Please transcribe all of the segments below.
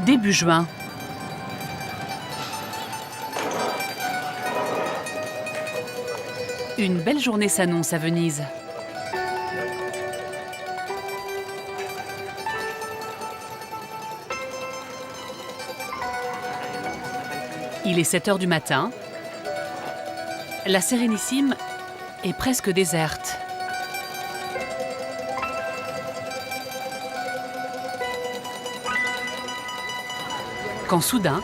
Début juin. Une belle journée s'annonce à Venise. Il est 7 heures du matin. La Sérénissime est presque déserte. Quand soudain,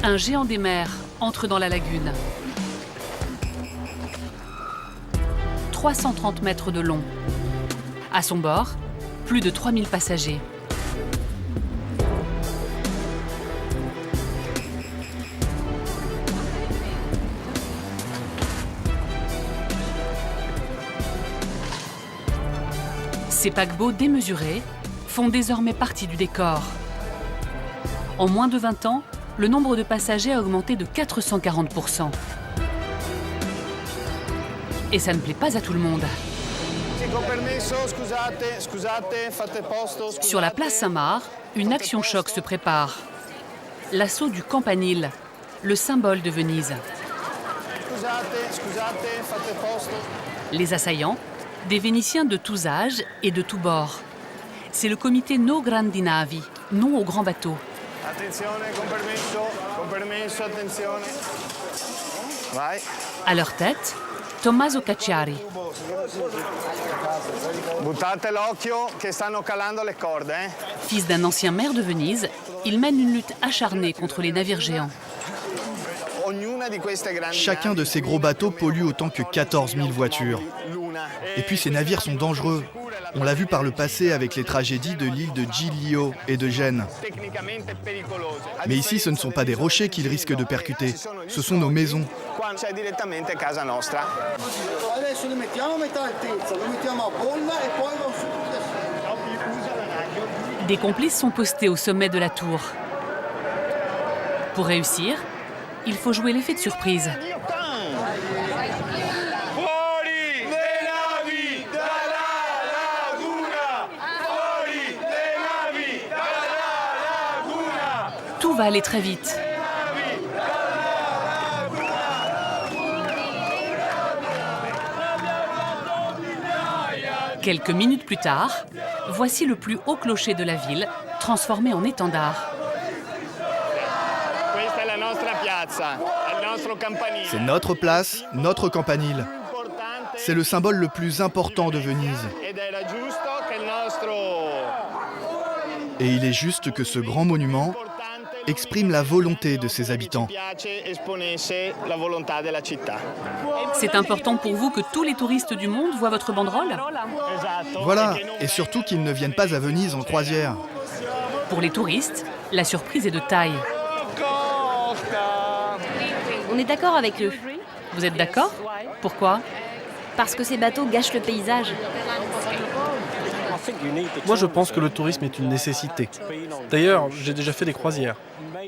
un géant des mers entre dans la lagune. 330 mètres de long. À son bord, plus de 3000 passagers. Ces paquebots démesurés font désormais partie du décor. En moins de 20 ans, le nombre de passagers a augmenté de 440%. Et ça ne plaît pas à tout le monde. Sur la place Saint-Marc, une action choc se prépare. L'assaut du campanile, le symbole de Venise. Les assaillants, des Vénitiens de tous âges et de tous bords. C'est le comité No Grandi Navi, non aux grands bateaux. À leur tête, Tommaso Cacciari. Fils d'un ancien maire de Venise, il mène une lutte acharnée contre les navires géants. Chacun de ces gros bateaux pollue autant que 14 000 voitures. Et puis ces navires sont dangereux. On l'a vu par le passé avec les tragédies de l'île de Giglio et de Gênes. Mais ici, ce ne sont pas des rochers qu'ils risquent de percuter, ce sont nos maisons. Des complices sont postés au sommet de la tour. Pour réussir, il faut jouer l'effet de surprise. Tout va aller très vite. Quelques minutes plus tard, voici le plus haut clocher de la ville, transformé en étendard. C'est notre place, notre campanile. C'est le symbole le plus important de Venise. Et il est juste que ce grand monument exprime la volonté de ses habitants. C'est important pour vous que tous les touristes du monde voient votre banderole ? Voilà, et surtout qu'ils ne viennent pas à Venise en croisière. Pour les touristes, la surprise est de taille. On est d'accord avec eux. Vous êtes d'accord ? Pourquoi ? Parce que ces bateaux gâchent le paysage. Moi, je pense que le tourisme est une nécessité. D'ailleurs, j'ai déjà fait des croisières.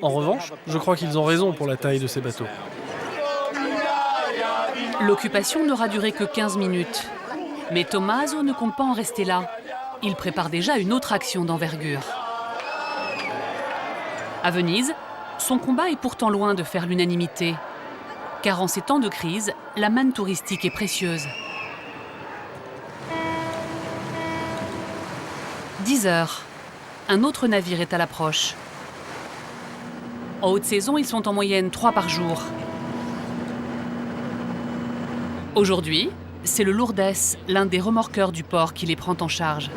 En revanche, je crois qu'ils ont raison pour la taille de ces bateaux. L'occupation n'aura duré que 15 minutes. Mais Tommaso ne compte pas en rester là. Il prépare déjà une autre action d'envergure. À Venise, son combat est pourtant loin de faire l'unanimité. Car en ces temps de crise, la manne touristique est précieuse. 10 heures. Un autre navire est à l'approche. En haute saison, ils sont en moyenne 3 par jour. Aujourd'hui, c'est le Lourdes, l'un des remorqueurs du port, qui les prend en charge.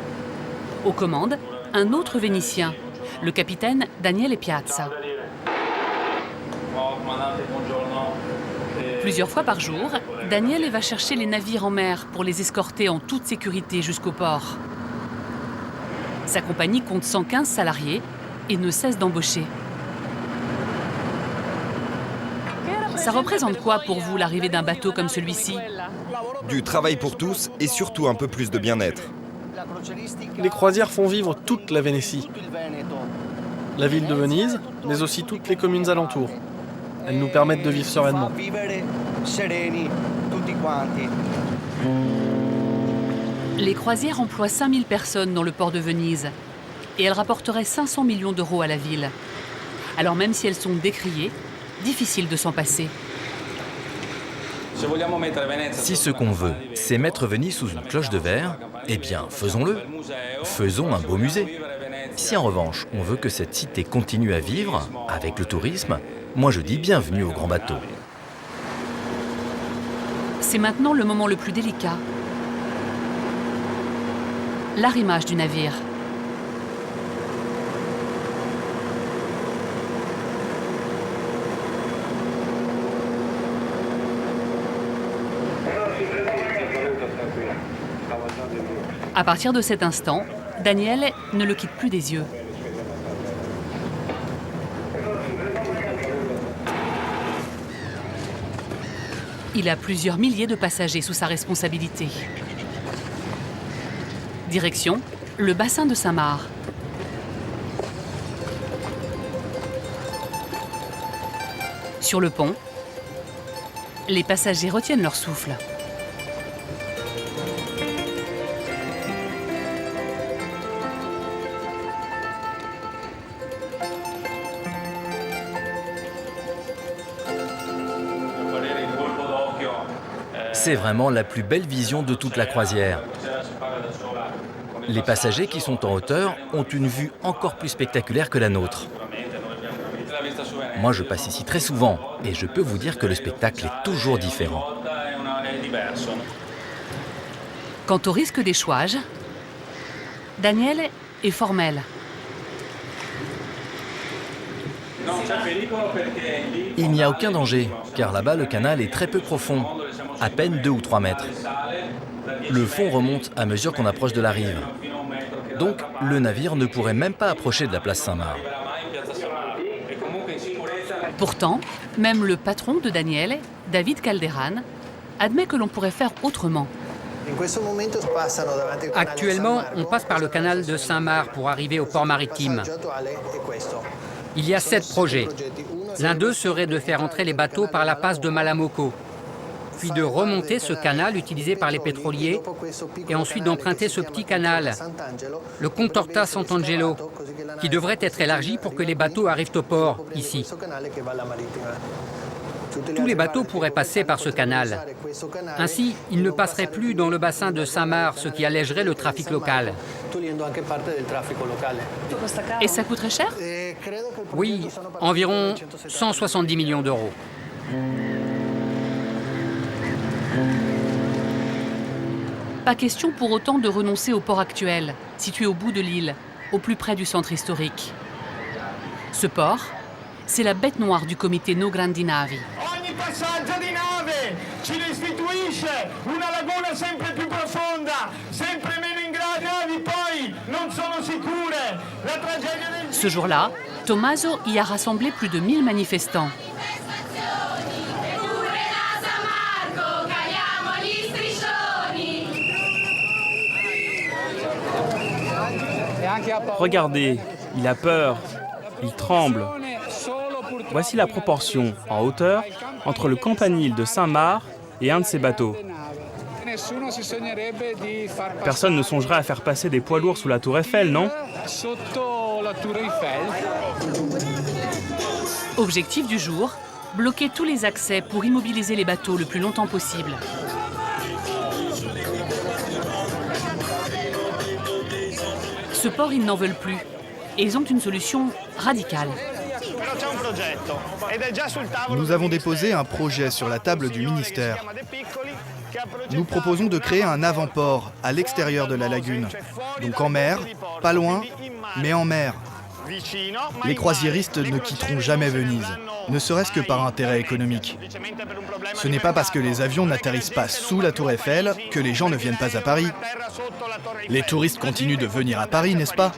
Aux commandes, un autre Vénitien, le capitaine Daniele Piazza. Plusieurs fois par jour, Daniele va chercher les navires en mer pour les escorter en toute sécurité jusqu'au port. Sa compagnie compte 115 salariés et ne cesse d'embaucher. Ça représente quoi pour vous l'arrivée d'un bateau comme celui-ci ? Du travail pour tous et surtout un peu plus de bien-être. Les croisières font vivre toute la Vénétie. La ville de Venise, mais aussi toutes les communes alentours. Elles nous permettent de vivre sereinement. Les croisières emploient 5000 personnes dans le port de Venise et elles rapporteraient 500 millions d'euros à la ville. Alors même si elles sont décriées, difficile de s'en passer. Si ce qu'on veut, c'est mettre Venise sous une cloche de verre, eh bien, faisons-le. Faisons un beau musée. Si en revanche, on veut que cette cité continue à vivre, avec le tourisme, moi je dis bienvenue au grand bateau. C'est maintenant le moment le plus délicat. L'arrimage du navire. À partir de cet instant, Daniel ne le quitte plus des yeux. Il a plusieurs milliers de passagers sous sa responsabilité. Direction, le bassin de Saint-Marc. Sur le pont, les passagers retiennent leur souffle. C'est vraiment la plus belle vision de toute la croisière. Les passagers qui sont en hauteur ont une vue encore plus spectaculaire que la nôtre. Moi, je passe ici très souvent et je peux vous dire que le spectacle est toujours différent. Quant au risque d'échouage, Daniel est formel. Il n'y a aucun danger, car là-bas, le canal est très peu profond, à peine 2 ou 3 mètres. Le fond remonte à mesure qu'on approche de la rive. Donc, le navire ne pourrait même pas approcher de la place Saint-Marc. Pourtant, même le patron de Daniel, David Calderan, admet que l'on pourrait faire autrement. Actuellement, on passe par le canal de Saint-Marc pour arriver au port maritime. Il y a 7 projets. L'un d'eux serait de faire entrer les bateaux par la passe de Malamocco, puis de remonter ce canal utilisé par les pétroliers et ensuite d'emprunter ce petit canal, le Contorta Sant'Angelo, qui devrait être élargi pour que les bateaux arrivent au port, ici. Tous les bateaux pourraient passer par ce canal. Ainsi, ils ne passeraient plus dans le bassin de Saint-Marc, ce qui allégerait le trafic local. Et ça coûterait cher ? Oui, environ 170 millions d'euros. Pas question pour autant de renoncer au port actuel, situé au bout de l'île, au plus près du centre historique. Ce port, c'est la bête noire du comité No Grandi Navi. Ogni passaggio di nave ci restituisce una laguna sempre più profonda, sempre meno in grado, le navi poi non sono sicure. La tragedia del... Ce jour-là, Tommaso y a rassemblé plus de 1000 manifestants. Regardez, il a peur, il tremble. Voici la proportion, en hauteur, entre le campanile de Saint-Marc et un de ces bateaux. Personne ne songerait à faire passer des poids lourds sous la tour Eiffel, non ? Objectif du jour, bloquer tous les accès pour immobiliser les bateaux le plus longtemps possible. Ce port, ils n'en veulent plus. Et ils ont une solution radicale. Nous avons déposé un projet sur la table du ministère. Nous proposons de créer un avant-port à l'extérieur de la lagune. Donc en mer, pas loin, mais en mer. Les croisiéristes ne quitteront jamais Venise, ne serait-ce que par intérêt économique. Ce n'est pas parce que les avions n'atterrissent pas sous la tour Eiffel que les gens ne viennent pas à Paris. Les touristes continuent de venir à Paris, n'est-ce pas ?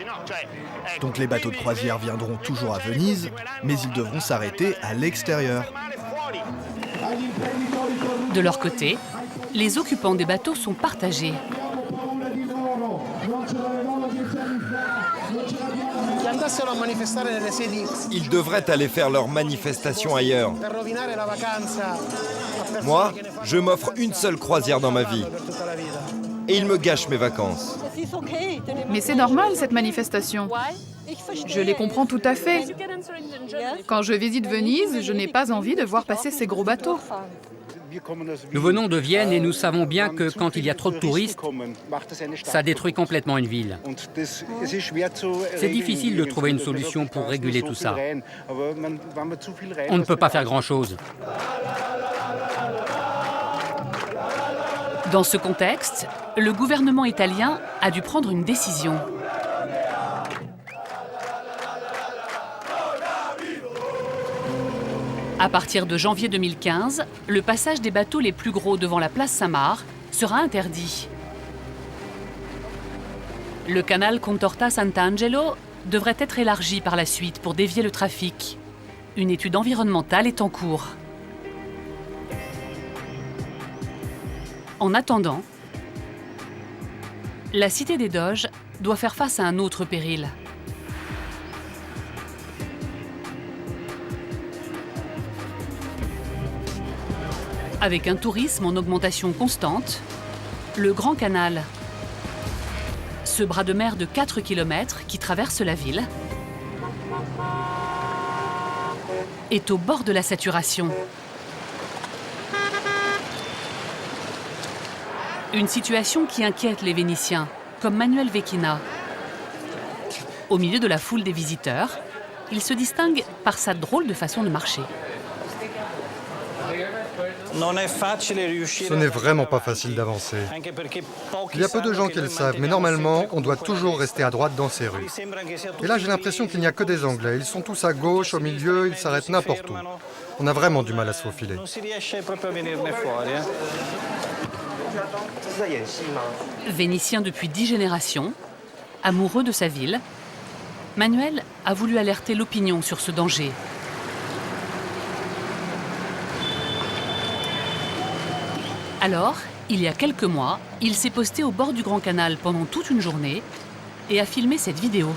Donc les bateaux de croisière viendront toujours à Venise, mais ils devront s'arrêter à l'extérieur. De leur côté, les occupants des bateaux sont partagés. Ils devraient aller faire leur manifestation ailleurs. Moi, je m'offre une seule croisière dans ma vie. Et ils me gâchent mes vacances. Mais c'est normal, cette manifestation. Je les comprends tout à fait. Quand je visite Venise, je n'ai pas envie de voir passer ces gros bateaux. Nous venons de Vienne et nous savons bien que quand il y a trop de touristes, ça détruit complètement une ville. C'est difficile de trouver une solution pour réguler tout ça. On ne peut pas faire grand-chose. Dans ce contexte, le gouvernement italien a dû prendre une décision. À partir de janvier 2015, le passage des bateaux les plus gros devant la place Saint-Marc sera interdit. Le canal Contorta Sant'Angelo devrait être élargi par la suite pour dévier le trafic. Une étude environnementale est en cours. En attendant, la cité des Doges doit faire face à un autre péril. Avec un tourisme en augmentation constante, le Grand Canal, ce bras de mer de 4 km qui traverse la ville, est au bord de la saturation. Une situation qui inquiète les Vénitiens, comme Manuel Vecchina. Au milieu de la foule des visiteurs, il se distingue par sa drôle de façon de marcher. Ce n'est vraiment pas facile d'avancer. Il y a peu de gens qui le savent, mais normalement, on doit toujours rester à droite dans ces rues. Et là, j'ai l'impression qu'il n'y a que des Anglais. Ils sont tous à gauche, au milieu, ils s'arrêtent n'importe où. On a vraiment du mal à se faufiler. Vénitien depuis 10 générations, amoureux de sa ville, Manuel a voulu alerter l'opinion sur ce danger. Alors, il y a quelques mois, il s'est posté au bord du Grand Canal pendant toute une journée et a filmé cette vidéo.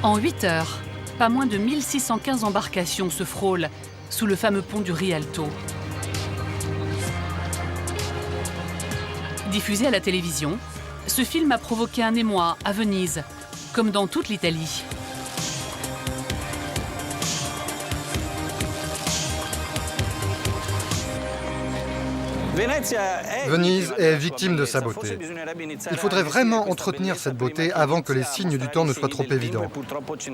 En 8 heures, pas moins de 1615 embarcations se frôlent sous le fameux pont du Rialto. Diffusé à la télévision, ce film a provoqué un émoi à Venise, comme dans toute l'Italie. Venise est victime de sa beauté. Il faudrait vraiment entretenir cette beauté avant que les signes du temps ne soient trop évidents.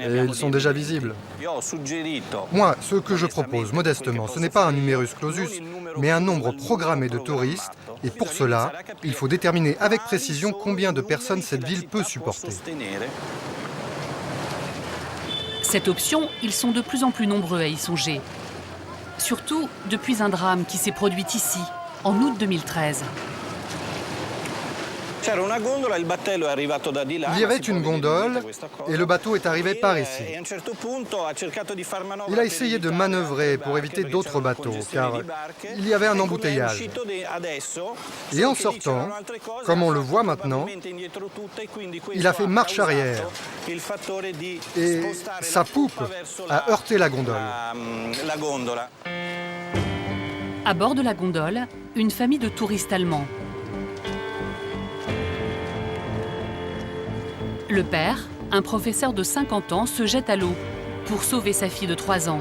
Et ils sont déjà visibles. Moi, ce que je propose, modestement, ce n'est pas un numerus clausus, mais un nombre programmé de touristes. Et pour cela, il faut déterminer avec précision combien de personnes cette ville peut supporter. Cette option, ils sont de plus en plus nombreux à y songer. Surtout depuis un drame qui s'est produit ici, en août 2013. Il y avait une gondole et le bateau est arrivé par ici. Il a essayé de manœuvrer pour éviter d'autres bateaux, car il y avait un embouteillage. Et en sortant, comme on le voit maintenant, il a fait marche arrière. Et sa poupe a heurté la gondole. À bord de la gondole, une famille de touristes allemands. Le père, un professeur de 50 ans, se jette à l'eau pour sauver sa fille de 3 ans.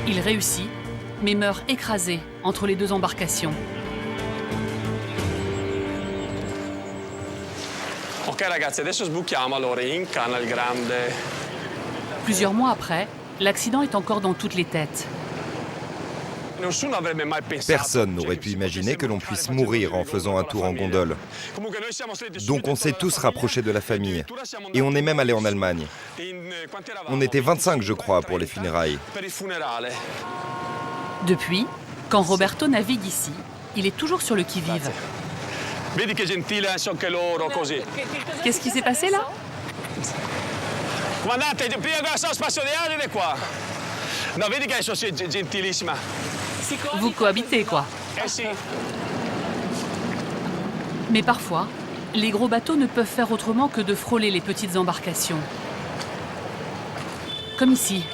Il réussit, mais meurt écrasé entre les deux embarcations. Plusieurs mois après, l'accident est encore dans toutes les têtes. Personne n'aurait pu imaginer que l'on puisse mourir en faisant un tour en gondole. Donc on s'est tous rapprochés de la famille. Et on est même allé en Allemagne. On était 25, je crois, pour les funérailles. Depuis, quand Roberto navigue ici, il est toujours sur le qui-vive. Qu'est-ce qui s'est passé là? Vous cohabitez, quoi. Mais parfois, les gros bateaux ne peuvent faire autrement que de frôler les petites embarcations. Comme ici.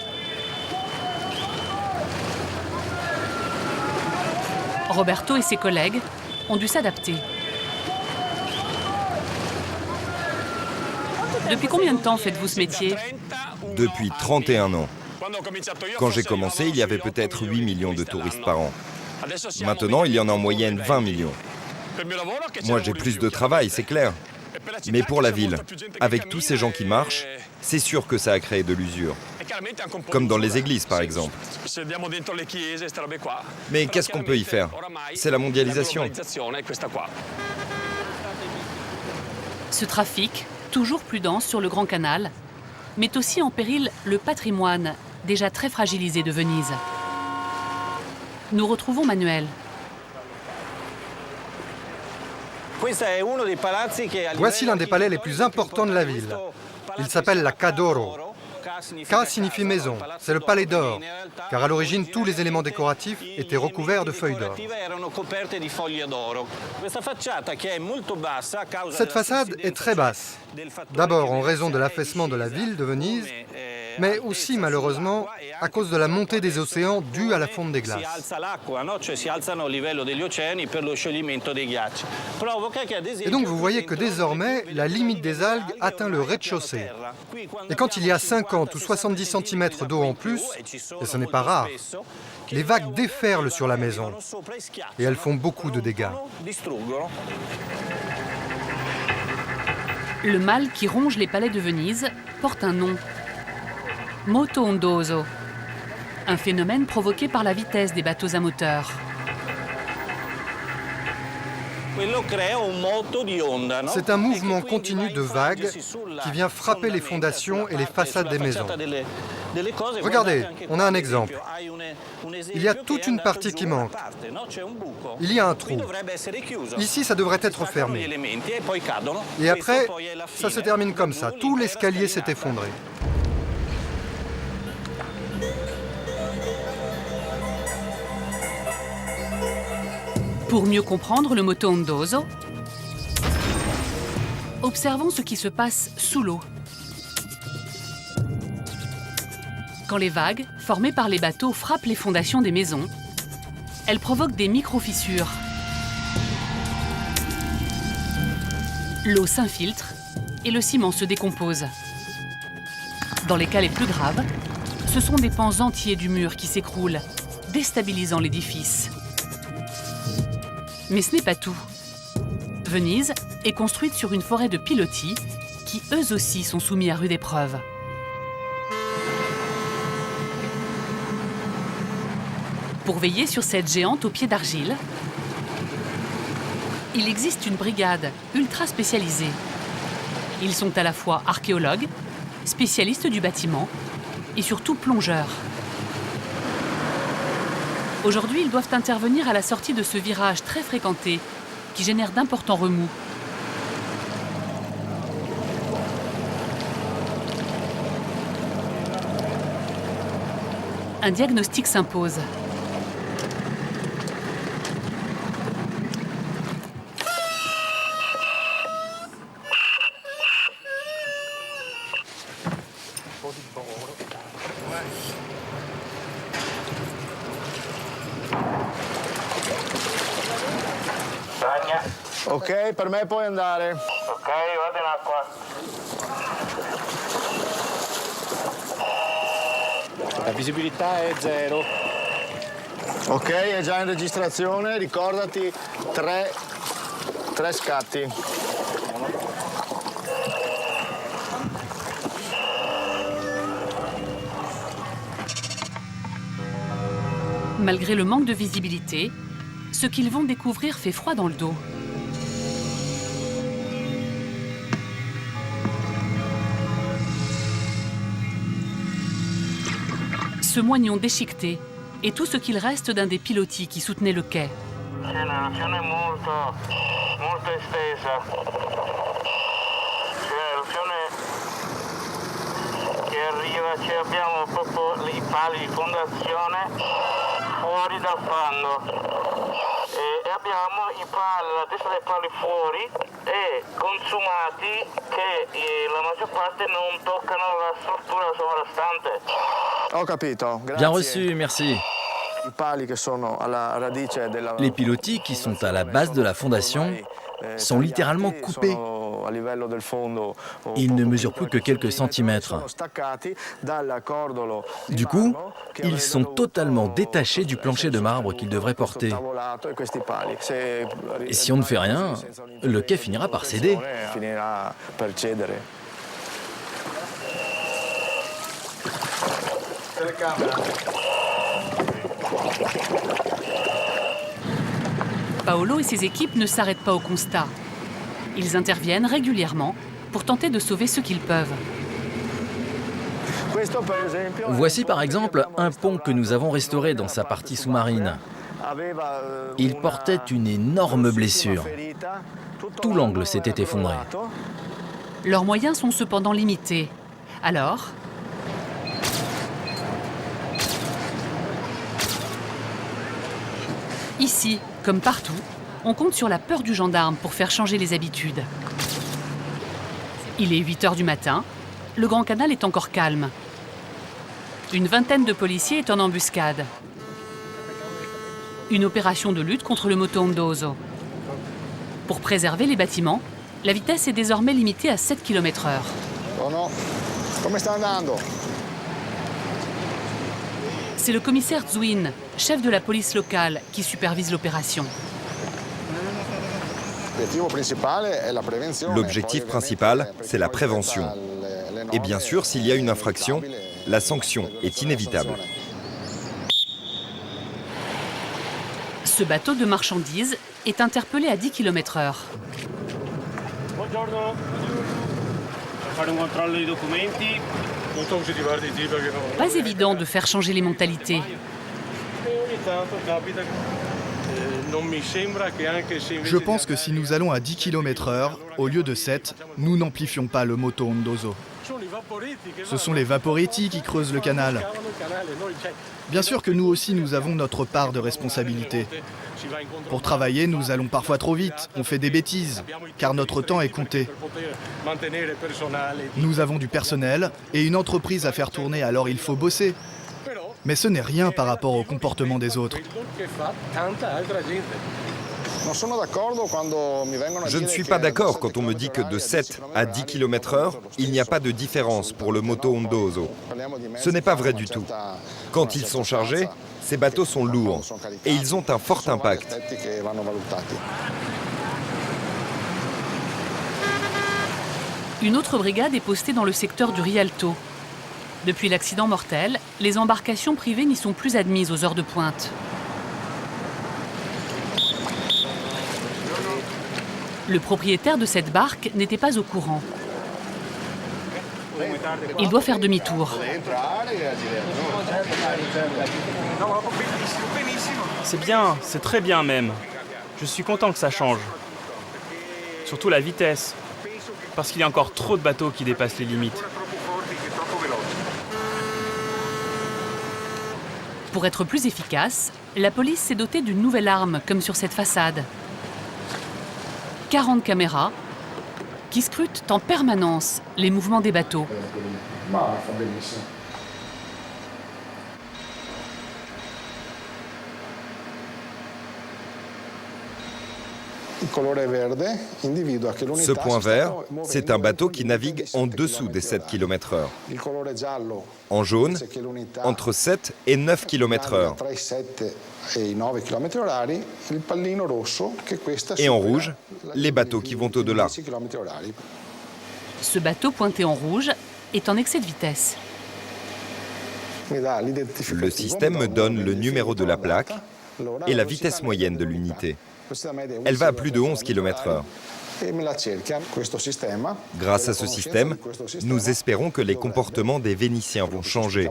Roberto et ses collègues ont dû s'adapter. Depuis combien de temps faites-vous ce métier? Depuis 31 ans. Quand j'ai commencé, il y avait peut-être 8 millions de touristes par an. Maintenant, il y en a en moyenne 20 millions. Moi, j'ai plus de travail, c'est clair. Mais pour la ville, avec tous ces gens qui marchent, c'est sûr que ça a créé de l'usure. Comme dans les églises, par exemple. Mais qu'est-ce qu'on peut y faire? C'est la mondialisation. Ce trafic, toujours plus dense sur le Grand Canal, met aussi en péril le patrimoine déjà très fragilisé de Venise. Nous retrouvons Manuel. Voici l'un des palais les plus importants de la ville. Il s'appelle la Ca d'Oro. Ca signifie maison, c'est le palais d'or, car à l'origine tous les éléments décoratifs étaient recouverts de feuilles d'or. Cette façade est très basse, d'abord en raison de l'affaissement de la ville de Venise, mais aussi malheureusement à cause de la montée des océans due à la fonte des glaces. Et donc vous voyez que désormais, la limite des algues atteint le rez-de-chaussée. Et quand il y a 50 ou 70 cm d'eau en plus, et ce n'est pas rare, les vagues déferlent sur la maison et elles font beaucoup de dégâts. Le mal qui ronge les palais de Venise porte un nom. Moto ondoso, un phénomène provoqué par la vitesse des bateaux à moteur. C'est un mouvement continu de vagues qui vient frapper les fondations et les façades des maisons. Regardez, on a un exemple. Il y a toute une partie qui manque. Il y a un trou. Ici, ça devrait être fermé. Et après, ça se termine comme ça. Tout l'escalier s'est effondré. Pour mieux comprendre le moto ondoso, observons ce qui se passe sous l'eau. Quand les vagues, formées par les bateaux, frappent les fondations des maisons, elles provoquent des micro-fissures. L'eau s'infiltre et le ciment se décompose. Dans les cas les plus graves, ce sont des pans entiers du mur qui s'écroulent, déstabilisant l'édifice. Mais ce n'est pas tout. Venise est construite sur une forêt de pilotis qui, eux aussi, sont soumis à rude épreuve. Pour veiller sur cette géante aux pieds d'argile, il existe une brigade ultra spécialisée. Ils sont à la fois archéologues, spécialistes du bâtiment et surtout plongeurs. Aujourd'hui, ils doivent intervenir à la sortie de ce virage très fréquenté qui génère d'importants remous. Un diagnostic s'impose. Ok, per me puoi andare. Ok, vado in acqua. La visibilità è 0. Ok, è già in registrazione, ricordati 3 scatti. Malgré le manque de visibilité, ce qu'ils vont découvrir fait froid dans le dos. Ce moignon déchiqueté est tout ce qu'il reste d'un des pilotis qui soutenaient le quai. ci abbiamo proprio i pali di fondazione fuori dal fango. E abbiamo i pali, la testa dei pali fuori e consumati che la maggior parte non toccano la struttura sovrastante. Ho capito, grazie. Bien reçu, merci. Les pilotis qui sont à la base de la fondation sont littéralement coupés. Ils ne mesurent plus que quelques centimètres. Du coup, ils sont totalement détachés du plancher de marbre qu'ils devraient porter. Et si on ne fait rien, le quai finira par céder. Paolo et ses équipes ne s'arrêtent pas au constat. Ils interviennent régulièrement pour tenter de sauver ceux qu'ils peuvent. Voici par exemple un pont que nous avons restauré dans sa partie sous-marine. Il portait une énorme blessure. Tout l'angle s'était effondré. Leurs moyens sont cependant limités. Alors, ici, comme partout, on compte sur la peur du gendarme pour faire changer les habitudes. Il est 8 h du matin, le Grand Canal est encore calme. Une vingtaine de policiers est en embuscade. Une opération de lutte contre le moto ondoso. Pour préserver les bâtiments, la vitesse est désormais limitée à 7 km/h. Oh no, come sta andando? C'est le commissaire Zwin, chef de la police locale, qui supervise l'opération. L'objectif principal, c'est la prévention. Et bien sûr, s'il y a une infraction, la sanction est inévitable. Ce bateau de marchandises est interpellé à 10 km/h. Pas évident de faire changer les mentalités. Je pense que si nous allons à 10 km/h, au lieu de 7, nous n'amplifions pas le moto ondoso. Ce sont les vaporetti qui creusent le canal. Bien sûr que nous aussi, nous avons notre part de responsabilité. Pour travailler, nous allons parfois trop vite, on fait des bêtises, car notre temps est compté. Nous avons du personnel et une entreprise à faire tourner, alors il faut bosser. Mais ce n'est rien par rapport au comportement des autres. Je ne suis pas d'accord quand on me dit que de 7 à 10 km/h, il n'y a pas de différence pour le moto ondoso. Ce n'est pas vrai du tout. Quand ils sont chargés, ces bateaux sont lourds et ils ont un fort impact. Une autre brigade est postée dans le secteur du Rialto. Depuis l'accident mortel, les embarcations privées n'y sont plus admises aux heures de pointe. Le propriétaire de cette barque n'était pas au courant. Il doit faire demi-tour. C'est bien, c'est très bien même. Je suis content que ça change. Surtout la vitesse, parce qu'il y a encore trop de bateaux qui dépassent les limites. Pour être plus efficace, la police s'est dotée d'une nouvelle arme, comme sur cette façade. 40 caméras qui scrutent en permanence les mouvements des bateaux. Ce point vert, c'est un bateau qui navigue en dessous des 7 km/h. En jaune, entre 7 et 9 km/h. Et en rouge, les bateaux qui vont au-delà. Ce bateau pointé en rouge est en excès de vitesse. Le système me donne le numéro de la plaque et la vitesse moyenne de l'unité. Elle va à plus de 11 km/h. Grâce à ce système, nous espérons que les comportements des Vénitiens vont changer,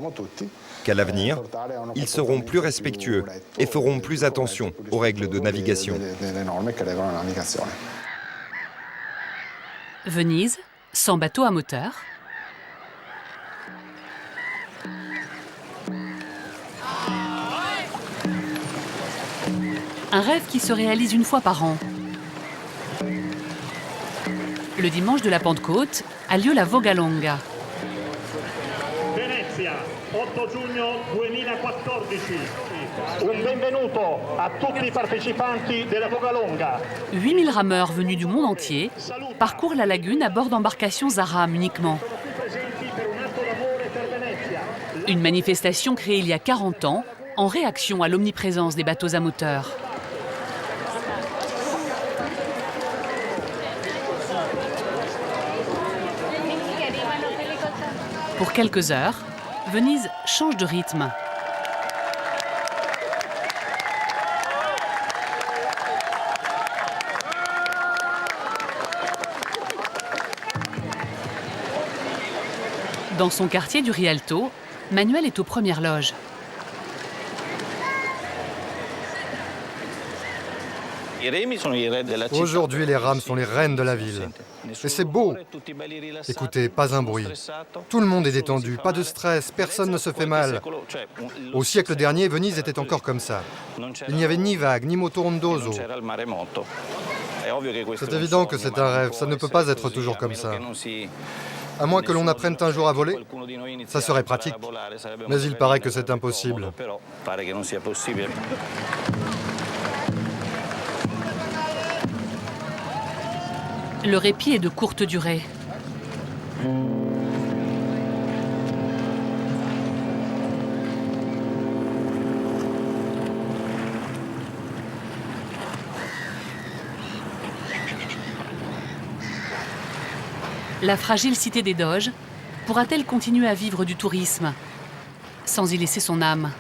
qu'à l'avenir, ils seront plus respectueux et feront plus attention aux règles de navigation. Venise, sans bateau à moteur. Un rêve qui se réalise une fois par an. Le dimanche de la Pentecôte a lieu la Vogalonga. Venezia, 8 giugno 2014. Un benvenuto a tutti i partecipanti della Vogalonga. 8000 rameurs venus du monde entier parcourent la lagune à bord d'embarcations Zaram uniquement. Une manifestation créée il y a 40 ans en réaction à l'omniprésence des bateaux à moteur. Pour quelques heures, Venise change de rythme. Dans son quartier du Rialto, Manuel est aux premières loges. Aujourd'hui, les rames sont les reines de la ville. Et c'est beau. Écoutez, pas un bruit. Tout le monde est détendu, pas de stress, personne ne se fait mal. Au siècle dernier, Venise était encore comme ça. Il n'y avait ni vagues, ni moto ondoso. C'est évident que c'est un rêve, ça ne peut pas être toujours comme ça. À moins que l'on apprenne un jour à voler, ça serait pratique. Mais il paraît que c'est impossible. Le répit est de courte durée. La fragile cité des Doges pourra-t-elle continuer à vivre du tourisme sans y laisser son âme ?